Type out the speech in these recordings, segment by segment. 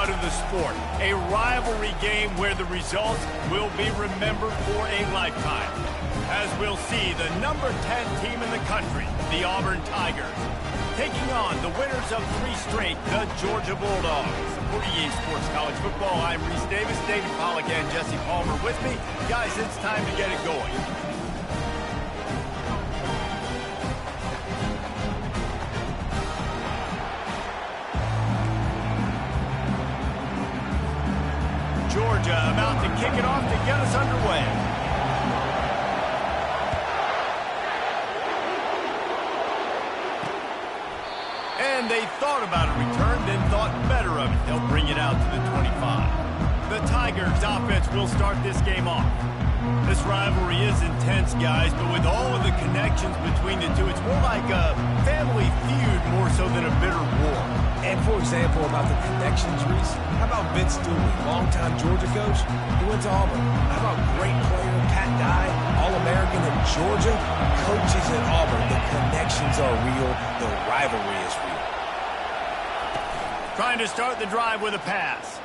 blood of the sport. A rivalry game where the results will be remembered for a lifetime. As we'll see, the number 10 team in the country, the Auburn Tigers, taking on the winners of 3 straight, the Georgia Bulldogs. For EA Sports College Football, I'm Reese Davis, David Pollack, and Jesse Palmer with me. Guys, it's time to get it going. Georgia about to kick it off to get us underway. And they thought about a return, then thought better of it. They'll bring it out to the 25. The Tigers offense will start this game off. This rivalry is intense, guys, but with all of the connections between the two, it's more like a family feud more so than a bitter war. And for example, about the connections, Reese, how about Vince Dooley, longtime Georgia coach? He went to Auburn. How about great player Pat Dye, All-American in Georgia? Coaches at Auburn, the connections are real, the rivalry is real. Trying to start the drive with a pass.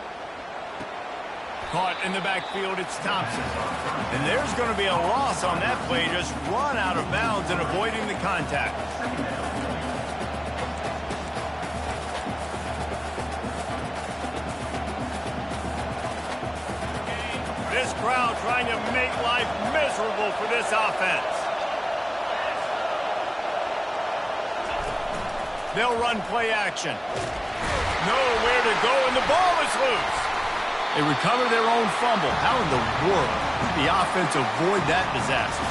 Caught in the backfield, it's Thompson. And there's going to be a loss on that play, just run out of bounds and avoiding the contact. This crowd trying to make life miserable for this offense. They'll run play action. Nowhere to go, and the ball is loose. They recover their own fumble. How in the world did the offense avoid that disaster?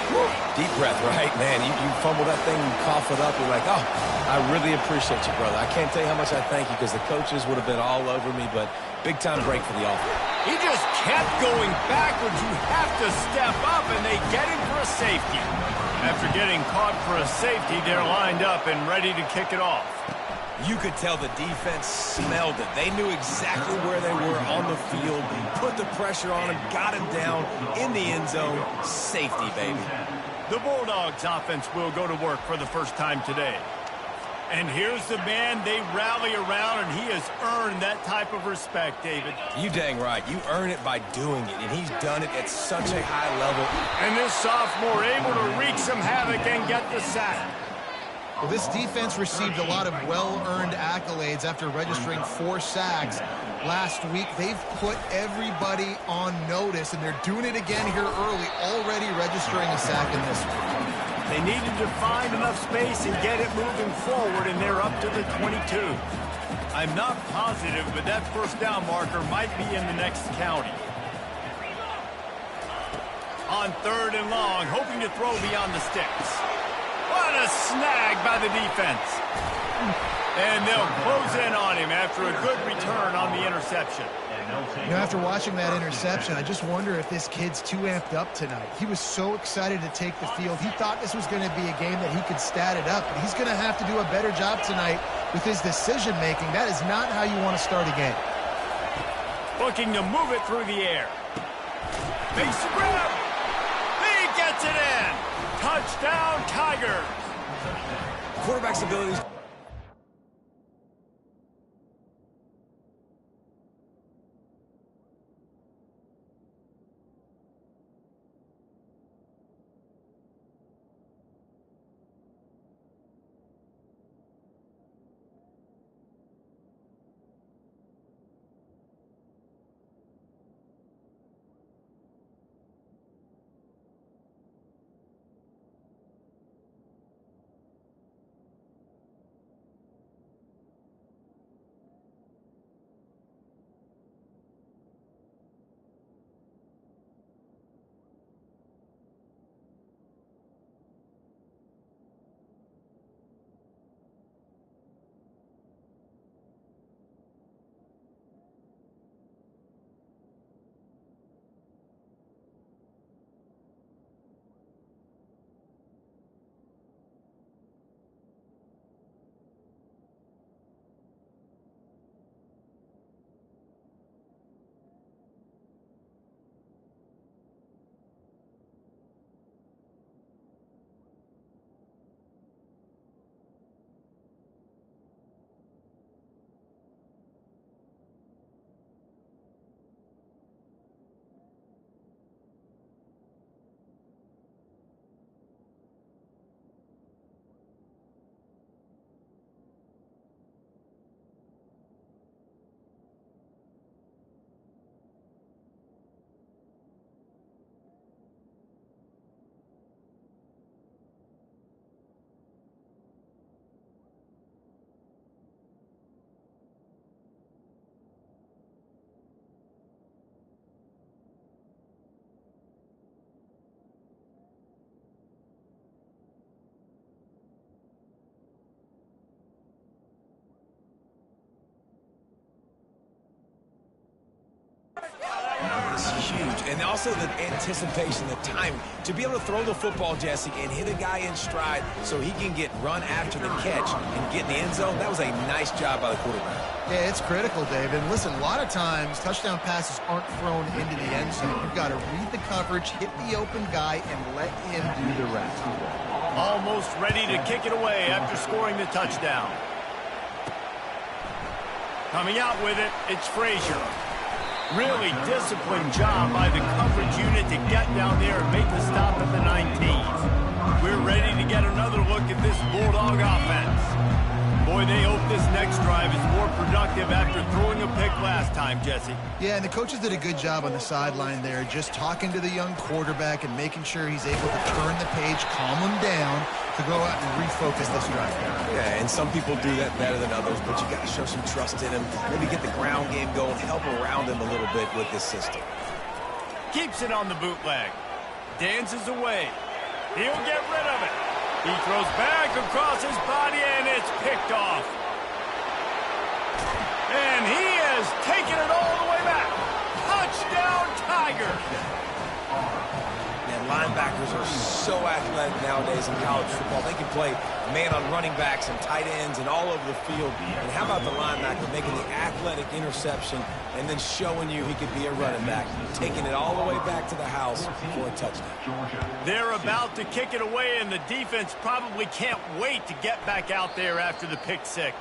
Woo. Deep breath, right? Man, you fumble that thing, you cough it up, you're like, oh, I really appreciate you, brother. I can't tell you how much I thank you because the coaches would have been all over me, but big-time break for the offense. He just kept going backwards. You have to step up, and they get him for a safety. After getting caught for a safety, they're lined up and ready to kick it off. You could tell the defense smelled it. They knew exactly where they were on the field, put the pressure on him, got him down in the end zone. Safety, baby. The Bulldogs offense will go to work for the first time today. And here's the man they rally around, and he has earned that type of respect, David. You dang right. You earn it by doing it, and he's done it at such a high level. And this sophomore able to wreak some havoc and get the sack. Well, this defense received a lot of well-earned accolades after registering 4 sacks last week. They've put everybody on notice, and they're doing it again here early, already registering a sack in this one. They needed to find enough space and get it moving forward, and they're up to the 22. I'm not positive, but that first down marker might be in the next county. On 3rd and long, hoping to throw beyond the sticks. What a snag by the defense. And they'll close in on him after a good return on the interception. You know, after watching that interception, I just wonder if this kid's too amped up tonight. He was so excited to take the field. He thought this was going to be a game that he could stat it up, but he's going to have to do a better job tonight with his decision-making. That is not how you want to start a game. Looking to move it through the air. Makes the grab. He gets it in. Touchdown, Tigers. Quarterback's abilities. And also the anticipation, the timing. To be able to throw the football, Jesse, and hit a guy in stride so he can get run after the catch and get in the end zone, that was a nice job by the quarterback. Yeah, it's critical, Dave. And listen, a lot of times touchdown passes aren't thrown into the end zone. You've got to read the coverage, hit the open guy, and let him do the rest. Almost ready to kick it away after scoring the touchdown. Coming out with it, it's Frazier. Really disciplined job by the coverage unit to get down there and make the stop at the 19s. We're ready to get another look at this Bulldog offense. Boy, they hope this next drive is more productive after throwing a pick last time, Jesse. Yeah, and the coaches did a good job on the sideline there, just talking to the young quarterback and making sure he's able to turn the page, calm him down, to go out and refocus this drive. Yeah, and some people do that better than others, but you got to show some trust in him. Maybe get the ground game going, help around him a little bit with this system. Keeps it on the bootleg. Dances away. He'll get rid of it. He throws back across his body, and it's picked off. And he has taken it all the way back. Touchdown, Tigers. And linebackers are so athletic nowadays in college football. They can play man on running backs and tight ends and all over the field. And how about the linebacker making the athletic interception and then showing you he could be a running back, taking it all the way back to the house for a touchdown. They're about to kick it away, and the defense probably can't wait to get back out there after the pick six.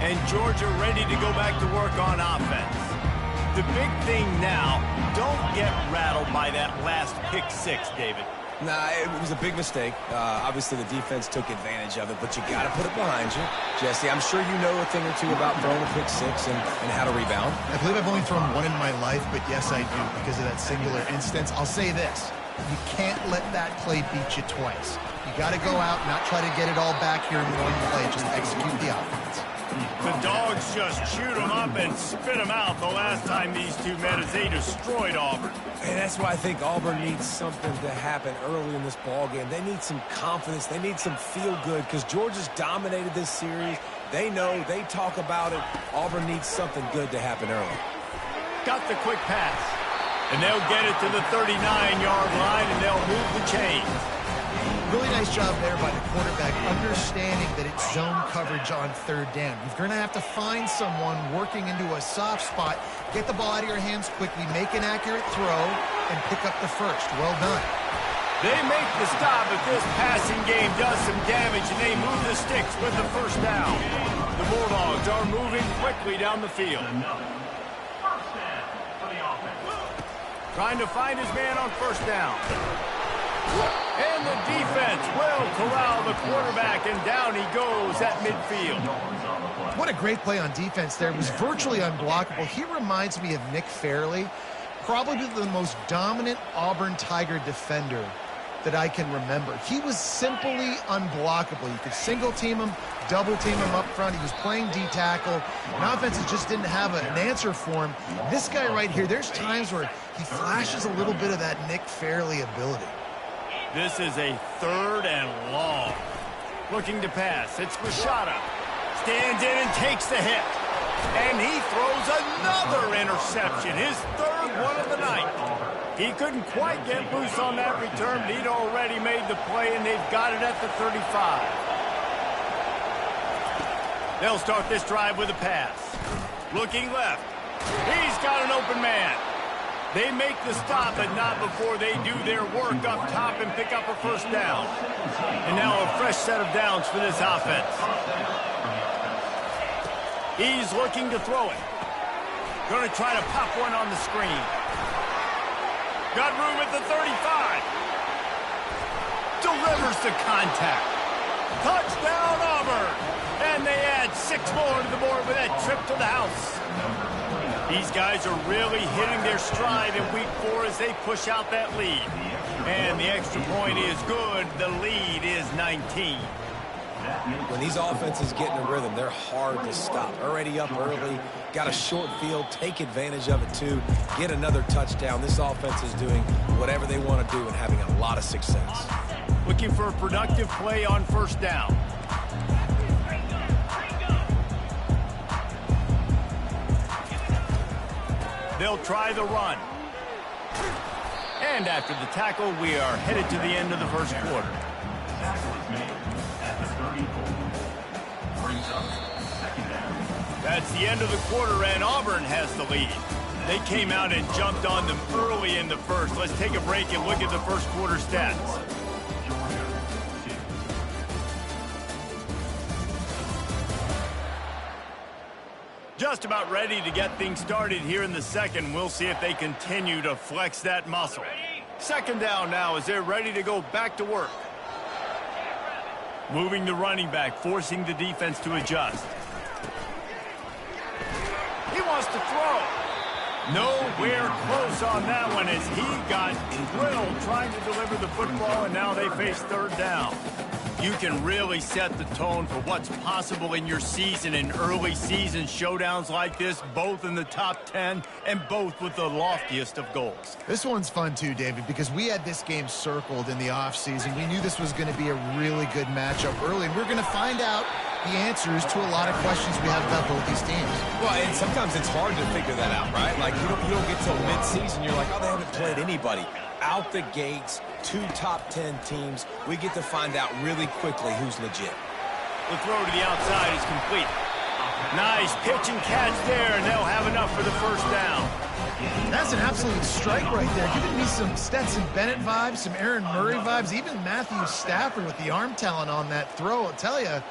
And Georgia ready to go back to work on offense. The big thing now, don't get rattled by that last pick six, David. Nah, it was a big mistake. Obviously, the defense took advantage of it, but you got to put it behind you. Jesse, I'm sure you know a thing or two about throwing a pick six and how to rebound. I believe I've only thrown one in my life, but yes, I do, because of that singular instance. I'll say this. You can't let that play beat you twice. You got to go out, not try to get it all back here in one play. Just execute the offense. The Dogs just shoot them up and spit them out the last time these two met as they destroyed Auburn. And that's why I think Auburn needs something to happen early in this ball game. They need some confidence. They need some feel-good because Georgia's dominated this series. They know. They talk about it. Auburn needs something good to happen early. Got the quick pass. And they'll get it to the 39-yard line, and they'll move the chains. Really nice job there by the quarterback, understanding that it's zone coverage on third down. You're going to have to find someone working into a soft spot, get the ball out of your hands quickly, make an accurate throw, and pick up the first. Well done. They make the stop, but this passing game does some damage, and they move the sticks with the first down. The Bulldogs are moving quickly down the field. Trying to find his man on first down. And the defense will corral the quarterback, and down he goes at midfield. What a great play on defense there. It was virtually unblockable. He reminds me of Nick Fairley, probably the most dominant Auburn Tiger defender that I can remember. He was simply unblockable. You could single team him, double team him up front. He was playing D-tackle, and offenses just didn't have an answer for him. This guy right here, there's times where he flashes a little bit of that Nick Fairley ability. This is a third and long. Looking to pass. It's Rashada. Stands in and takes the hit. And he throws another interception. His third one of the night. He couldn't quite get loose on that return, but he'd already made the play, and they've got it at the 35. They'll start this drive with a pass. Looking left. He's got an open man. They make the stop, but not before they do their work up top and pick up a first down. And now a fresh set of downs for this offense. He's looking to throw it. Going to try to pop one on the screen. Got room at the 35. Delivers the contact. Touchdown, Auburn. And they add 6 more to the board with that trip to the house. These guys are really hitting their stride in week 4 as they push out that lead. And the extra point is good. The lead is 19. When these offenses get in a rhythm, they're hard to stop. Already up early, got a short field, take advantage of it too, get another touchdown. This offense is doing whatever they want to do and having a lot of success. Looking for a productive play on first down. They'll try the run. And after the tackle, we are headed to the end of the first quarter. That's the end of the quarter, and Auburn has the lead. They came out and jumped on them early in the first. Let's take a break and look at the first quarter stats. Just about ready to get things started here in the second. We'll see if they continue to flex that muscle. Second down now as they're ready to go back to work. Moving the running back, forcing the defense to adjust. He wants to throw. Nowhere close on that one as he got drilled trying to deliver the football, and now they face third down. You can really set the tone for what's possible in your season in early season showdowns like this, both in the top 10 and both with the loftiest of goals. This one's fun too, David, because we had this game circled in the offseason. We knew this was going to be a really good matchup early, and we're going to find out the answers to a lot of questions we have about both these teams. Well, and sometimes it's hard to figure that out, right? Like, you don't get till mid-season, you're like, oh, they haven't played anybody. Out the gates, 2 top 10 teams. We get to find out really quickly who's legit. The throw to the outside is complete. Nice pitch and catch there, and they'll have enough for the first down. That's an absolute strike right there, giving me some Stetson Bennett vibes, some Aaron Murray vibes, even Matthew Stafford with the arm talent on that throw. I'll tell you,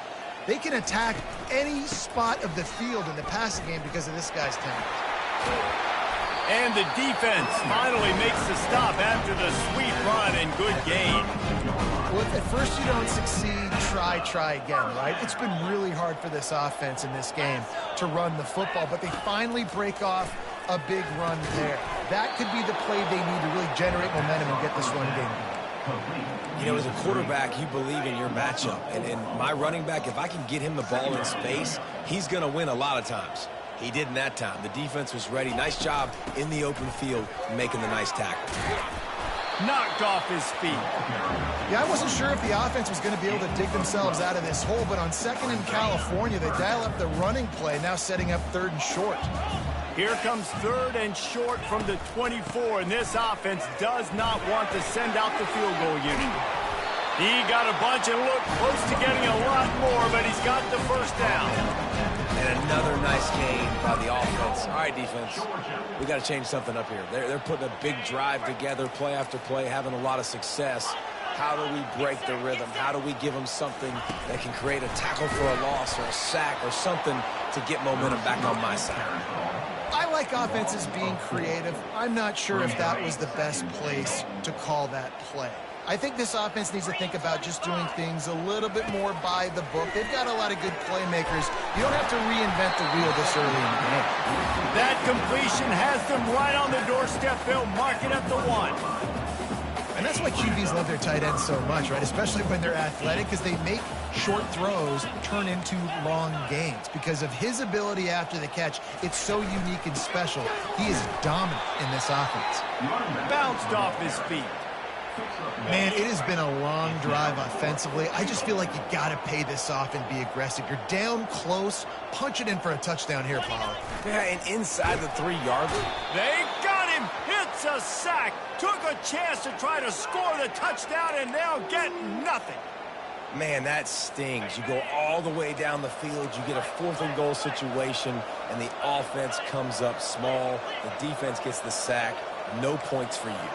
they can attack any spot of the field in the passing game because of this guy's talent. And the defense finally makes the stop after the sweet run and good gain. Well, if at first you don't succeed, try again, right? It's been really hard for this offense in this game to run the football, but they finally break off a big run there. That could be the play they need to really generate momentum and get this run game going. You know, as a quarterback, you believe in your matchup. And my running back, if I can get him the ball in space, he's going to win a lot of times. He did in that time. The defense was ready. Nice job in the open field making the nice tackle. Knocked off his feet. Yeah, I wasn't sure if the offense was going to be able to dig themselves out of this hole, but on second in California, they dial up the running play, now setting up third and short. Here comes third and short from the 24, and this offense does not want to send out the field goal unit. He got a bunch and looked close to getting a lot more, but he's got the first down. And another nice gain by the offense. All right, defense, we got to change something up here. They're putting a big drive together, play after play, having a lot of success. How do we break the rhythm? How do we give them something that can create a tackle for a loss or a sack or something to get momentum back on my side? I like offenses being creative. I'm not sure if that was the best place to call that play. I think this offense needs to think about just doing things a little bit more by the book. They've got a lot of good playmakers. You don't have to reinvent the wheel this early in the game. That completion has them right on the doorstep. They'll mark it at the 1. And that's why QBs love their tight ends so much, right? Especially when they're athletic, because they make short throws turn into long gains. Because of his ability after the catch, it's so unique and special. He is dominant in this offense. Bounced off his feet. Man, it has been a long drive offensively. I just feel like you got to pay this off and be aggressive. You're down close. Punch it in for a touchdown here, Pollard. Yeah, and inside the 3-yard line. They got him. Hits a sack. Took a chance to try to score the touchdown, and they'll get nothing. Man, that stings. You go all the way down the field. You get a 4th and goal situation, and the offense comes up small. The defense gets the sack. No points for you.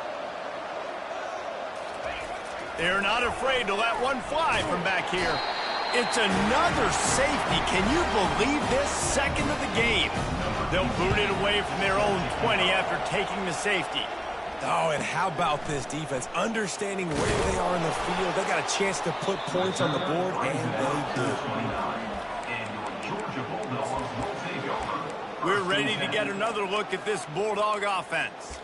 They're not afraid to let one fly from back here. It's another safety. Can you believe this? Second of the game. They'll boot it away from their own 20 after taking the safety. Oh, and how about this defense? Understanding where they are in the field. They got a chance to put points on the board, and they do. We're ready to get another look at this Bulldog offense.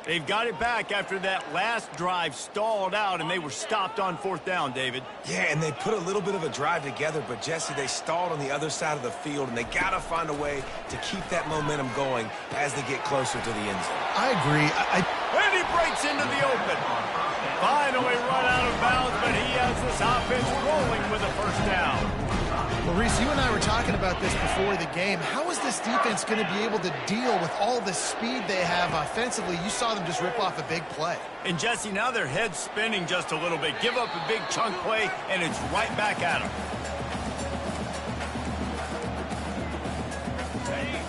They've got it back after that last drive stalled out, and they were stopped on 4th down, David. Yeah, and they put a little bit of a drive together, but, Jesse, they stalled on the other side of the field, and they got to find a way to keep that momentum going as they get closer to the end zone. I agree. And he breaks into the open. Finally run out of bounds, but he has this offense rolling with a first down. Well, Reese, you and I were talking about this before the game. How is this defense going to be able to deal with all the speed they have offensively? You saw them just rip off a big play. And Jesse, now their head's spinning just a little bit. Give up a big chunk play, and it's right back at them.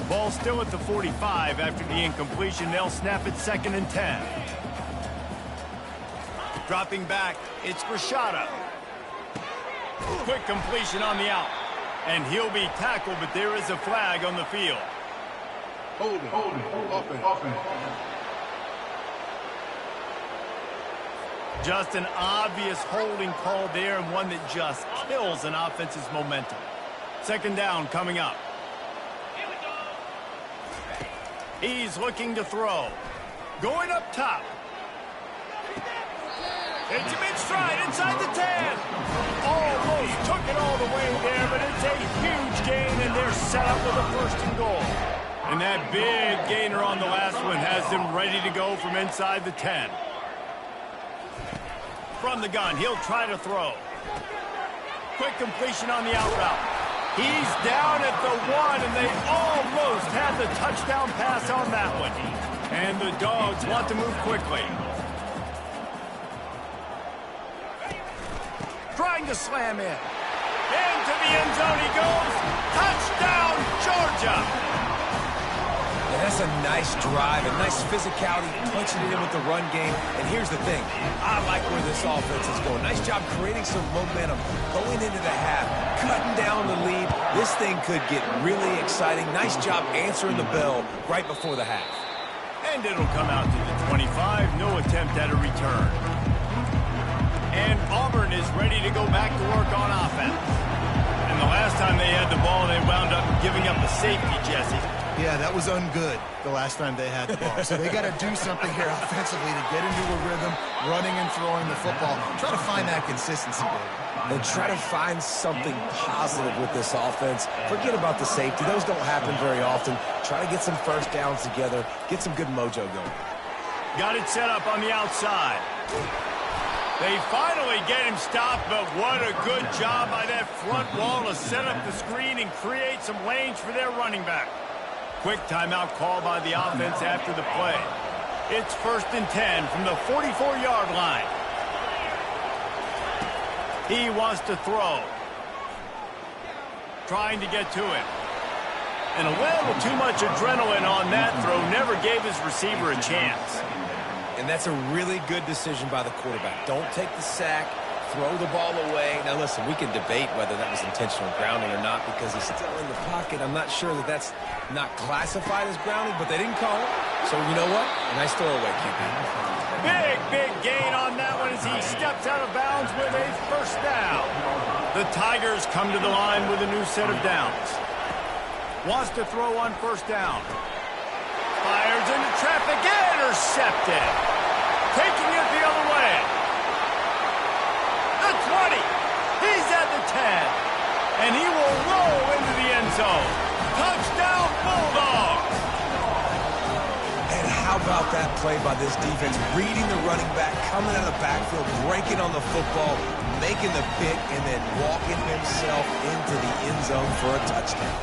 Ball still at the 45 after the incompletion. They'll snap it 2nd and 10. Dropping back, it's Rashada. Quick completion on the out. And he'll be tackled, but there is a flag on the field. Hold it. Offense. Just an obvious holding call there, and one that just kills an offense's momentum. 2nd down coming up. He's looking to throw. Going up top. It's a mid-stride inside the 10. Almost took it all the way there, but it's a huge gain, and they're set up with a 1st and goal. And that big gainer on the last one has them ready to go from inside the 10. From the gun, he'll try to throw. Quick completion on the out route. He's down at the 1, and they almost had the touchdown pass on that one. And the Dogs want to move quickly. Trying to slam in. Into the end zone he goes. Touchdown, Georgia! And that's a nice drive, a nice physicality, punching it in with the run game. And here's the thing. I like where this offense is going. Nice job creating some momentum, going into the half, cutting down the lead. This thing could get really exciting. Nice job answering the bell right before the half. And it'll come out to the 25. No attempt at a return. And Auburn is ready to go back to work on offense. And the last time they had the ball, they wound up giving up a safety, Jesse. Yeah, that was ungood the last time they had the ball. So they got to do something here offensively to get into a rhythm, running and throwing the football. Try to find that consistency, baby. And try to find something positive with this offense. Forget about the safety. Those don't happen very often. Try to get some 1st downs together, get some good mojo going. Got it set up on the outside. They finally get him stopped, but what a good job by that front wall to set up the screen and create some lanes for their running back. Quick timeout call by the offense after the play. It's 1st and 10 from the 44-yard line. He wants to throw. Trying to get to it. And a little too much adrenaline on that throw never gave his receiver a chance. And that's a really good decision by the quarterback. Don't take the sack. Throw the ball away. Now, listen, we can debate whether that was intentional grounding or not because he's still in the pocket. I'm not sure that that's not classified as grounding, but they didn't call it. So, you know what? A nice throwaway, QB. Big gain on that one as he steps out of bounds with a 1st down. The Tigers come to the line with a new set of downs. Wants to throw on 1st down. Fires into traffic. Intercepted. Taking it the other way. The 20. He's at the 10. And he will roll into the end zone. Touchdown, Bulldogs. And how about that play by this defense? Reading the running back, coming out of the backfield, breaking on the football, making the pick, and then walking himself into the end zone for a touchdown.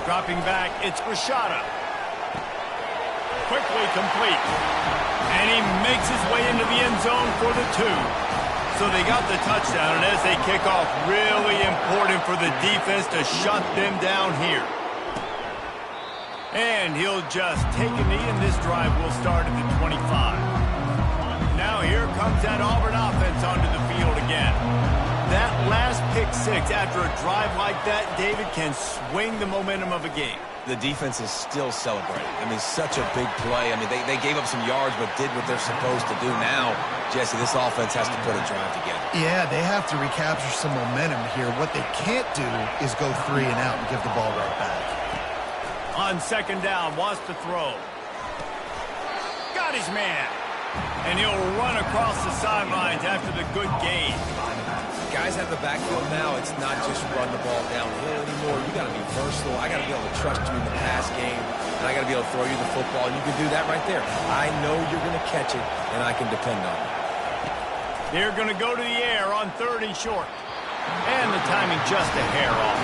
Dropping back, it's Rashada. Quickly complete. And he makes his way into the end zone for the 2. So they got the touchdown, and as they kick off, really important for the defense to shut them down here. And he'll just take a knee, and this drive will start at the 25. Now here comes that Auburn offense onto the field again. That last pick 6 after a drive like that, David, can swing the momentum of a game. The defense is still celebrating. I mean, such a big play. I mean, they gave up some yards but did what they're supposed to do. Now, Jesse, this offense has to put a drive together. Yeah, they have to recapture some momentum here. What they can't do is go 3 and out and give the ball right back. On 2nd down, wants to throw. Got his man. And he'll run across the sidelines after the good gain. Guys out of the backfield now, it's not just run the ball downhill anymore. You got to be versatile. I got to be able to trust you in the pass game, and I got to be able to throw you the football, and you can do that right there. I know you're going to catch it, and I can depend on it. They're going to go to the air on 3rd and short. And the timing just a hair off.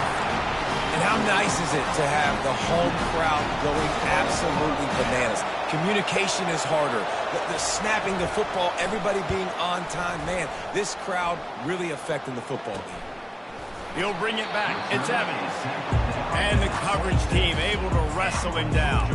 And how nice is it to have the home crowd going absolutely bananas? Communication is harder. The snapping the football, everybody being on time. Man, this crowd really affecting the football game. He'll bring it back. It's Evans. And the coverage team able to wrestle him down.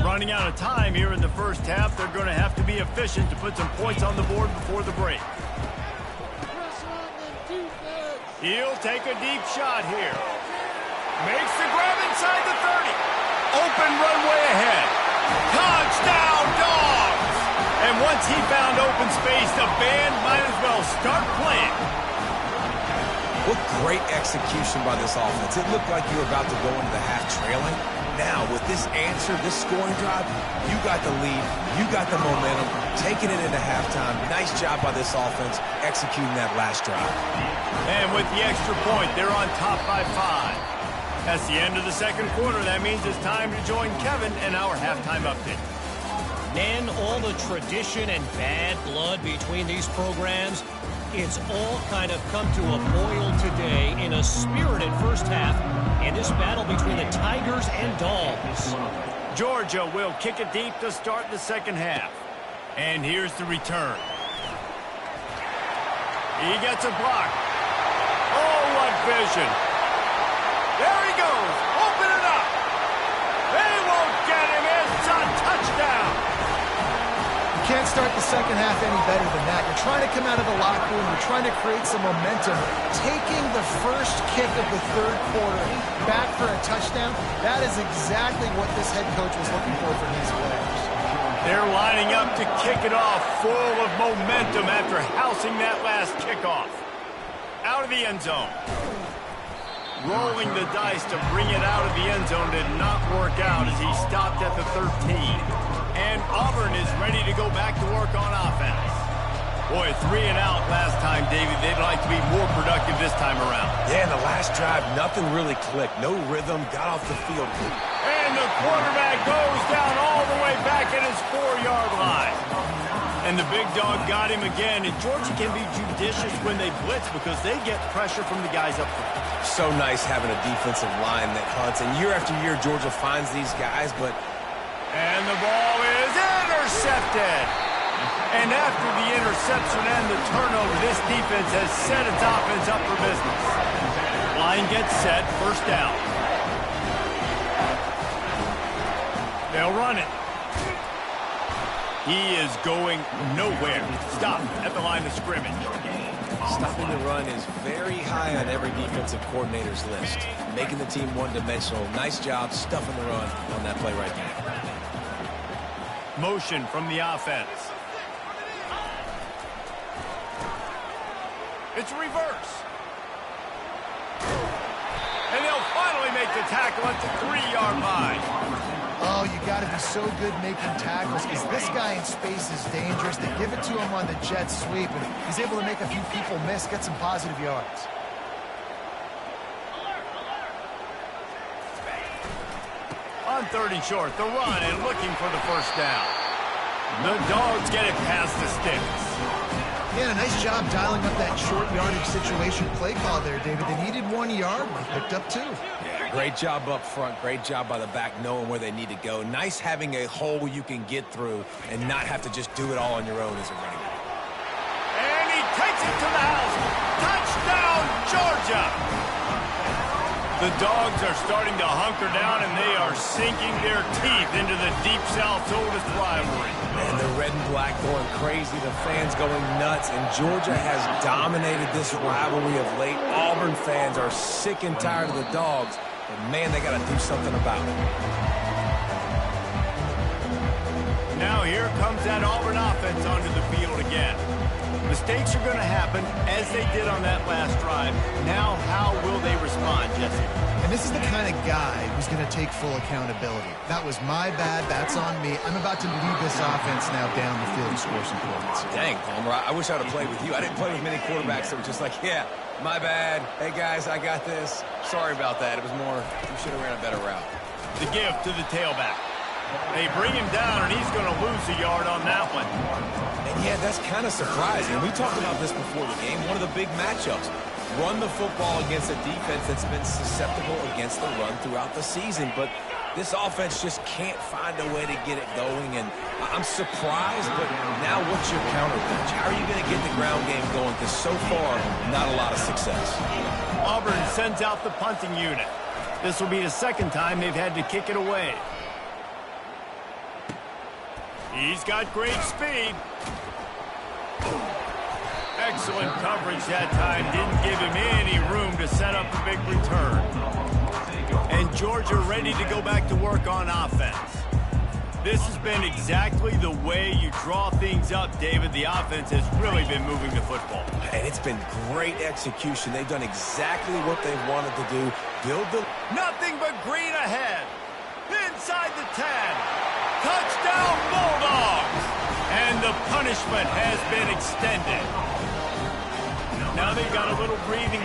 Running out of time here in the first half. They're going to have to be efficient to put some points on the board before the break. He'll take a deep shot here. Makes the grab inside the 30. Open runway ahead. Touchdown, Dogs! And once he found open space, the band might as well start playing. What great execution by this offense. It looked like you were about to go into the half trailing. Now, with this answer, this scoring drive, you got the lead, you got the momentum, taking it into halftime. Nice job by this offense executing that last drive. And with the extra point, they're on top by 5. That's the end of the second quarter. That means it's time to join Kevin in our halftime update. Man, all the tradition and bad blood between these programs, it's all kind of come to a boil today in a spirited first half in this battle between the Tigers and Dogs. Georgia will kick it deep to start the second half. And here's the return. He gets a block. Oh, what vision. There he goes. Open it up. They won't get him. It's a touchdown. You can't start the second half any better than that. You're trying to come out of the locker room. You're trying to create some momentum. Taking the first kick of the third quarter back for a touchdown, that is exactly what this head coach was looking for from his players. They're lining up to kick it off full of momentum after housing that last kickoff. Out of the end zone. Rolling the dice to bring it out of the end zone did not work out as he stopped at the 13. And Auburn is ready to go back to work on offense. Boy, 3 and out last time, David. They'd like to be more productive this time around. Yeah, in the last drive, nothing really clicked. No rhythm, got off the field. And the quarterback goes down all the way back at his 4-yard line. And the big dog got him again. And Georgia can be judicious when they blitz because they get pressure from the guys up front. So nice having a defensive line that hunts. And year after year, Georgia finds these guys, but... And the ball is intercepted. And after the interception and the turnover, this defense has set its offense up for business. Line gets set, first down. They'll run it. He is going nowhere. Stop at the line of scrimmage. Stopping the run is very high on every defensive coordinator's list. Making the team one-dimensional. Nice job stuffing the run on that play right there. Motion from the offense. It's reverse. And they'll finally make the tackle at the 3-yard line. Oh, you got to be so good making tackles because this guy in space is dangerous. They give it to him on the jet sweep, and he's able to make a few people miss, get some positive yards. On 3rd and short, the run and looking for the first down. The Dogs get it past the sticks. Yeah, nice job dialing up that short yardage situation play call there, David. They needed 1 yard, and they picked up 2. Yeah, great job up front. Great job by the back knowing where they need to go. Nice having a hole you can get through and not have to just do it all on your own as a running back. And he takes it to the house. Touchdown, Georgia! The Dogs are starting to hunker down, and they are sinking their teeth into the Deep South's oldest rivalry. And the red and black going crazy, the fans going nuts, and Georgia has dominated this rivalry of late. Auburn fans are sick and tired of the Dogs, but man, they got to do something about it. Now here comes that Auburn offense onto the field again. Mistakes are going to happen, as they did on that last drive. Now, how will they respond, Jesse? And this is the kind of guy who's going to take full accountability. That was my bad. That's on me. I'm about to lead this offense now down the field and score some points. Dang, Palmer, I wish I would have played with you. I didn't play with many quarterbacks that were just like, yeah, my bad. Hey, guys, I got this. Sorry about that. It was more, we should have ran a better route. The give to the tailback. They bring him down, and he's going to lose a yard on that one. And yeah, that's kind of surprising. We talked about this before the game. One of the big matchups. Run the football against a defense that's been susceptible against the run throughout the season. But this offense just can't find a way to get it going. And I'm surprised, but now what's your counter punch? How are you going to get the ground game going? Because so far, not a lot of success. Auburn sends out the punting unit. This will be the second time they've had to kick it away. He's got great speed. Excellent coverage that time. Didn't give him any room to set up a big return. And Georgia ready to go back to work on offense. This has been exactly the way you draw things up, David. The offense has really been moving the football. And it's been great execution. They've done exactly what they wanted to do. Build the... Nothing but green ahead. Inside the 10. Touchdown Bulldogs! And the punishment has been extended. Now they've got a little breathing.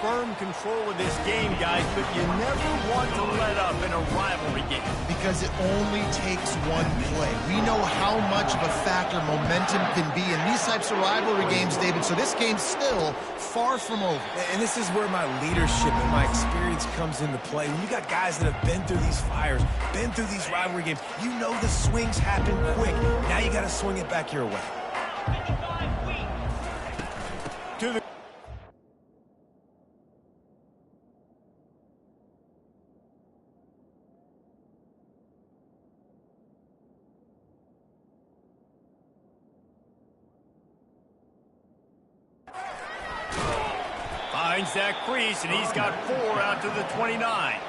Firm control of this game, guys, but you never want to let up in a rivalry game. Because it only takes one play. We know how much of a factor momentum can be in these types of rivalry games, David, so this game's still far from over. And this is where my leadership and my experience comes into play. When you got guys that have been through these fires, been through these rivalry games, you know the swings happen quick. Now you got to swing it back your way. To the finds that crease, and he's got 4 out to the 29.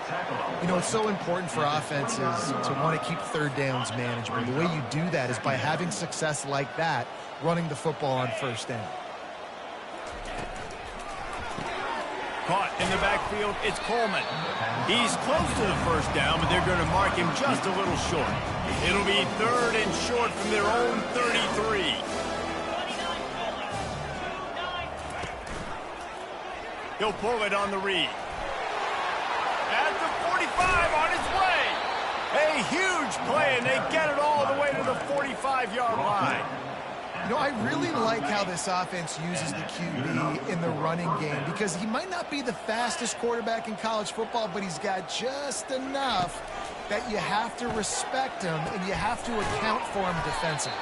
You know, it's so important for offenses to want to keep third downs manageable. The way you do that is by having success like that, running the football on first down. Caught in the backfield, it's Coleman. He's close to the first down, but they're going to mark him just a little short. It'll be 3rd and short from their own 33. He'll pull it on the read. At the 45, on his way. A huge play, and they get it all the way to the 45-yard line. You know, I really like how this offense uses the QB in the running game because he might not be the fastest quarterback in college football, but he's got just enough that you have to respect him and you have to account for him defensively.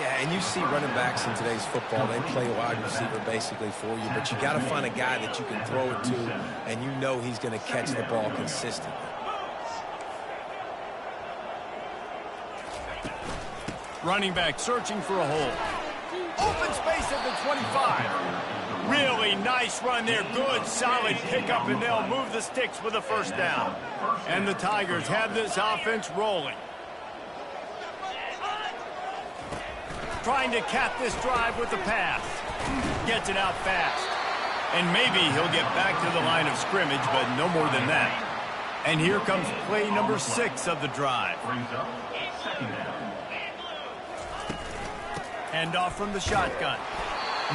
Yeah, and you see running backs in today's football, they play wide receiver basically for you, but you got to find a guy that you can throw it to, and you know he's going to catch the ball consistently. Running back searching for a hole. Open space at the 25. Really nice run there. Good, solid pickup, and they'll move the sticks with a first down. And the Tigers have this offense rolling. Trying to cap this drive with the pass. Gets it out fast. And maybe he'll get back to the line of scrimmage, but no more than that. And here comes play number 6 of the drive. Handoff from the shotgun.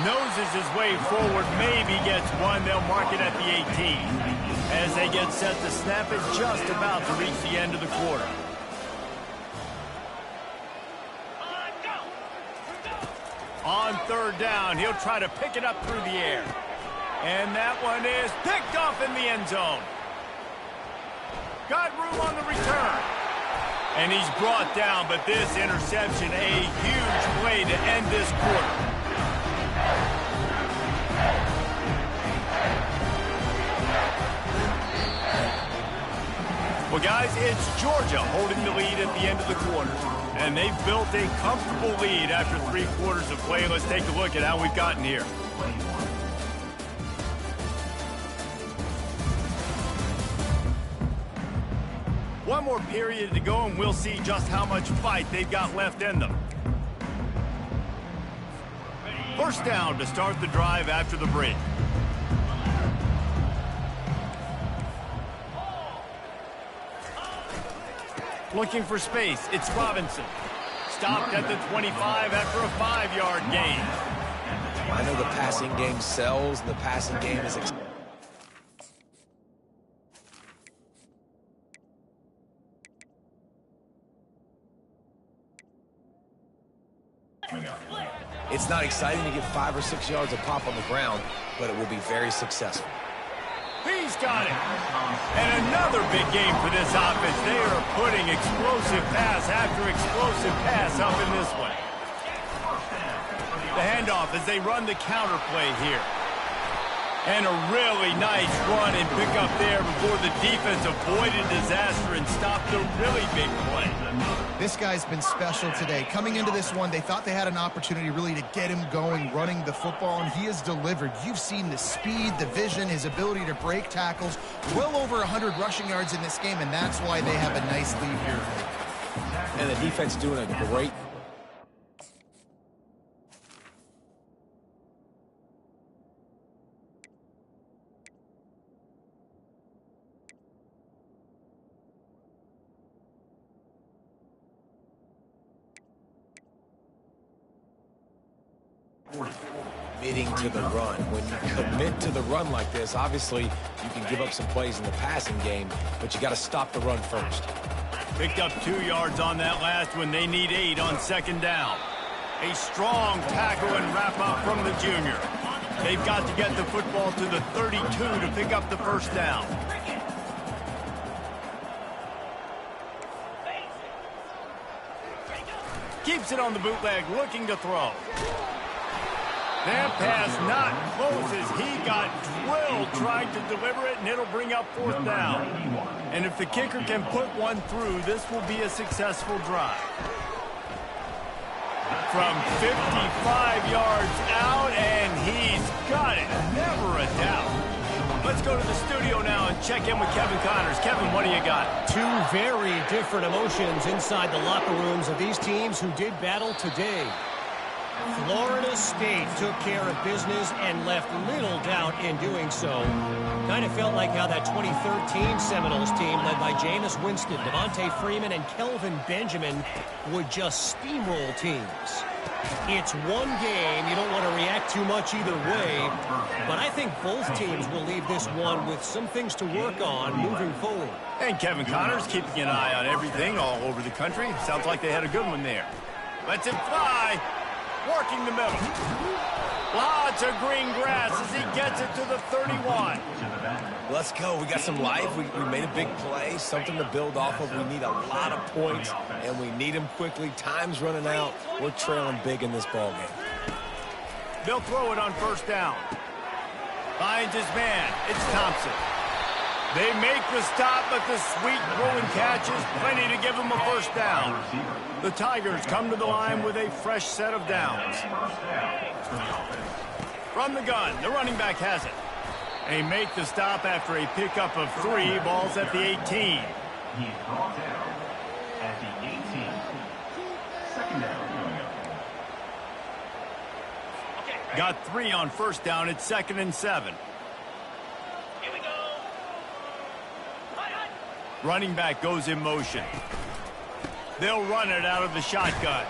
Noses his way forward, maybe gets one. They'll mark it at the 18. As they get set to snap it, just about to reach the end of the quarter. On 3rd down, he'll try to pick it up through the air. And that one is picked off in the end zone. Got room on the return. And he's brought down, but this interception, a huge play to end this quarter. Well, guys, it's Georgia holding the lead at the end of the quarter. And they've built a comfortable lead after 3 quarters of play. Let's take a look at how we've gotten here. One more period to go, and we'll see just how much fight they've got left in them. First down to start the drive after the break. Looking for space, it's Robinson. Stopped at the 25 after a 5-yard gain. I know the passing game sells, and the passing game is It's not exciting to get 5 or 6 yards of pop on the ground, but it will be very successful. He's got it. And another big game for this offense. They are putting explosive pass after explosive pass up in this one. The handoff as they run the counter play here. And a really nice run and pick up there before the defense avoided disaster and stopped a really big play. This guy's been special today. Coming into this one, they thought they had an opportunity really to get him going, running the football, and he has delivered. You've seen the speed, the vision, his ability to break tackles. Well over 100 rushing yards in this game, and that's why they have a nice lead here. And the defense doing a great committing to the run. When you commit to the run like this, obviously you can give up some plays in the passing game, but you got to stop the run first. Picked up 2 yards on that last one. They need 8 on second down. A strong tackle and wrap up from the junior. They've got to get the football to the 32 to pick up the first down. Keeps it on the bootleg, looking to throw. That pass not close as he got drilled trying to deliver it, and it'll bring up fourth down. And if the kicker can put one through, this will be a successful drive. From 55 yards out, and he's got it. Never a doubt. Let's go to the studio now and check in with Kevin Connors. Kevin, what do you got? 2 very different emotions inside the locker rooms of these teams who did battle today. Florida State took care of business and left little doubt in doing so. Kind of felt like how that 2013 Seminoles team led by Jameis Winston, Devontae Freeman, and Kelvin Benjamin would just steamroll teams. It's one game. You don't want to react too much either way, but I think both teams will leave this one with some things to work on moving forward. And Kevin Connors keeping an eye on everything all over the country. Sounds like they had a good one there. Lets it fly. Working the middle. Lots of green grass as he gets it to the 31. Let's go. We got some life. We made a big play, something to build off of. We need a lot of points, and we need them quickly. Time's running out. We're trailing big in this ball game. They'll throw it on first down. Finds his man. It's Thompson. They make the stop, but the sweet throw and catch is plenty to give them a first down. The Tigers come to the line with a fresh set of downs. From the gun, the running back has it. They make the stop after a pickup of 3. Ball's at the 18. He's brought down at the 18. Second down coming up. Got 3 on first down. It's 2nd and 7. Here we go. Running back goes in motion. They'll run it out of the shotgun.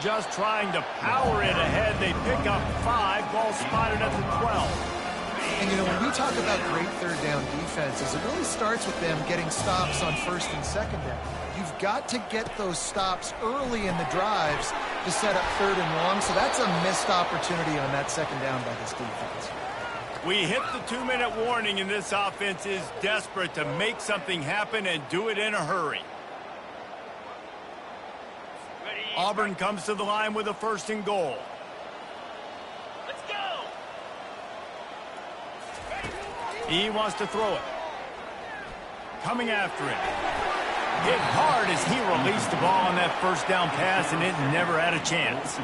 Just trying to power it ahead. They pick up 5. Ball spotted at the 12. And, you know, when we talk about great third down defenses, it really starts with them getting stops on first and second down. You've got to get those stops early in the drives to set up third and long, so that's a missed opportunity on that second down by this defense. We hit the 2-minute warning, and this offense is desperate to make something happen and do it in a hurry. Auburn comes to the line with a 1st and goal. Let's go! He wants to throw it. Coming after it. Hit hard as he released the ball on that 1st down pass, and it never had a chance.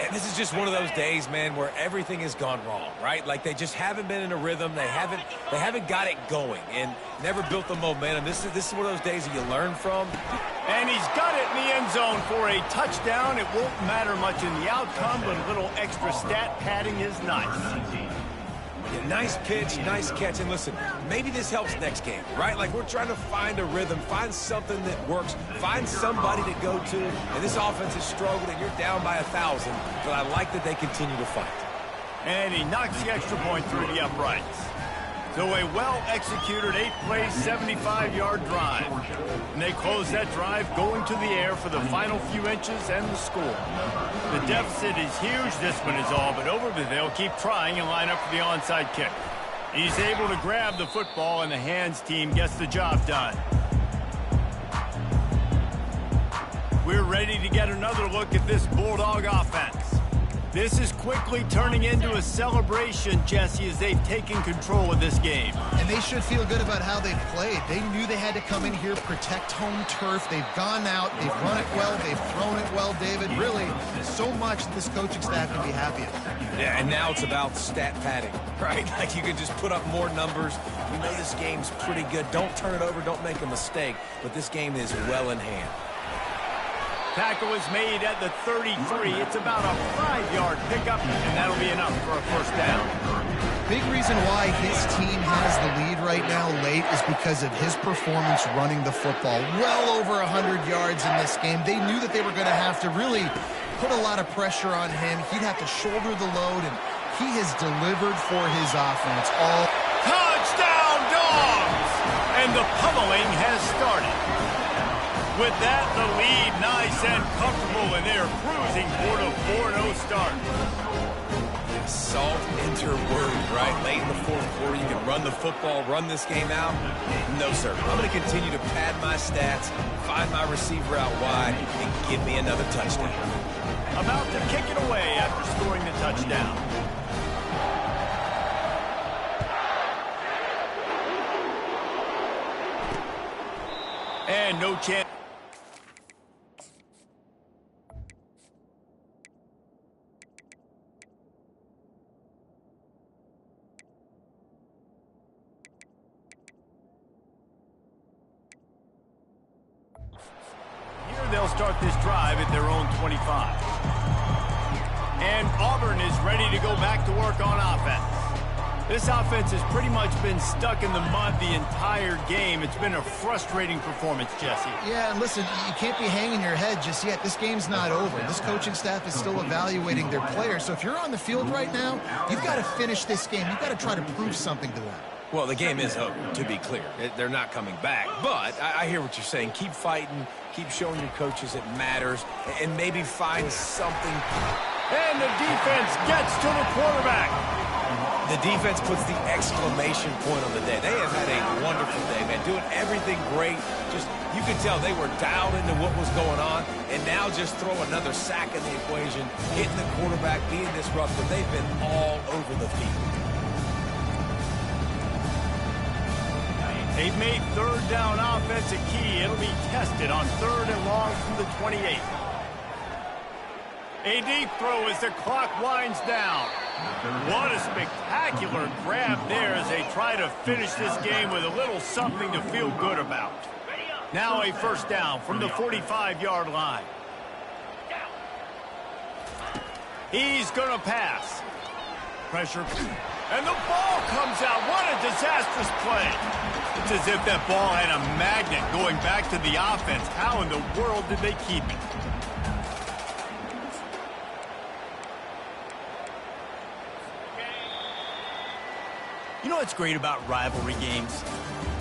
And this is just one of those days, man, where everything has gone wrong, right? Like they just haven't been in a rhythm. They haven't got it going and never built the momentum. This is one of those days that you learn from. And he's got it in the end zone for a touchdown. It won't matter much in the outcome, but a little extra stat padding is nice. Yeah, nice pitch, nice catch. And listen, maybe this helps next game, right? Like we're trying to find a rhythm, find something that works, find somebody to go to. And this offense has struggled, and you're down by 1,000. But I like that they continue to fight. And he knocks the extra point through the uprights. So a well-executed 8-play, 75-yard drive. And they close that drive going to the air for the final few inches and the score. The deficit is huge. This one is all but over, but they'll keep trying and line up for the onside kick. He's able to grab the football, and the hands team gets the job done. We're ready to get another look at this Bulldog offense. This is quickly turning into a celebration, Jesse, as they've taken control of this game. And they should feel good about how they've played. They knew they had to come in here, protect home turf. They've gone out, they've run it well, they've thrown it well, David. Really, so much that this coaching staff can be happy about. Yeah, and now it's about stat padding, right? Like you can just put up more numbers. You know this game's pretty good. Don't turn it over, don't make a mistake. But this game is well in hand. Tackle is made at the 33. It's about a 5-yard pickup, and that'll be enough for a 1st down. Big reason why his team has the lead right now late is because of his performance running the football. Well over 100 yards in this game. They knew that they were going to have to really put a lot of pressure on him. He'd have to shoulder the load, and he has delivered for his offense. All Touchdown, Dogs! And the pummeling has started. With that, the lead nice and comfortable, and they're cruising toward a 4-0 start. Salt enter word, right? Late in the 4th quarter, you can run the football, run this game out. No, sir. I'm going to continue to pad my stats, find my receiver out wide, and give me another touchdown. About to kick it away after scoring the touchdown. And no chance. They'll start this drive at their own 25. And Auburn is ready to go back to work on offense. This offense has pretty much been stuck in the mud the entire game. It's been a frustrating performance, Jesse. Yeah, and listen, you can't be hanging your head just yet. This game's not over. This coaching staff is still evaluating their players. So if you're on the field right now, you've got to finish this game. You've got to try to prove something to them. Well, the game is over, to be clear. They're not coming back. But I hear what you're saying. Keep fighting. Keep showing your coaches it matters. And maybe find something. And the defense gets to the quarterback. The defense puts the exclamation point on the day. They have had a wonderful day, man. Doing everything great. Just, you could tell they were dialed into what was going on. And now just throw another sack in the equation. Hitting the quarterback, being disruptive. They've been all over the field. They've made 3rd down offense a key. It'll be tested on 3rd and long from the 28. A deep throw as the clock winds down. What a spectacular grab there as they try to finish this game with a little something to feel good about. Now a 1st down from the 45-yard line. He's going to pass. Pressure. And the ball comes out. What a disastrous play. It's as if that ball had a magnet going back to the offense. How in the world did they keep it? You know what's great about rivalry games?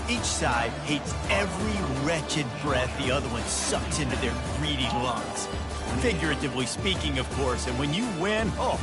Each side hates every wretched breath the other one sucks into their greedy lungs. Figuratively speaking, of course, and when you win, oh,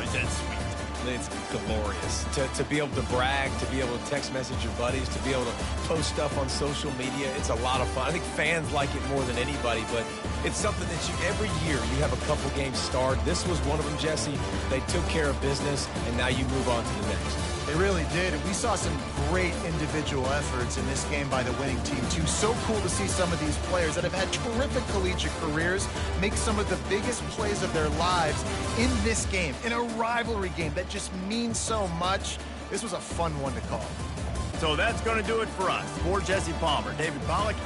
is that sweet. It's glorious to be able to brag, to be able to text message your buddies, to be able to post stuff on social media. It's a lot of fun. I think fans like it more than anybody, but it's something that every year you have a couple games starred. This was one of them, Jesse. They took care of business, and now you move on to the next. They really did, and we saw some great individual efforts in this game by the winning team, too. So cool to see some of these players that have had terrific collegiate careers make some of the biggest plays of their lives in this game, in a rivalry game that just means so much. This was a fun one to call. So that's going to do it for us. For Jesse Palmer, David Pollack,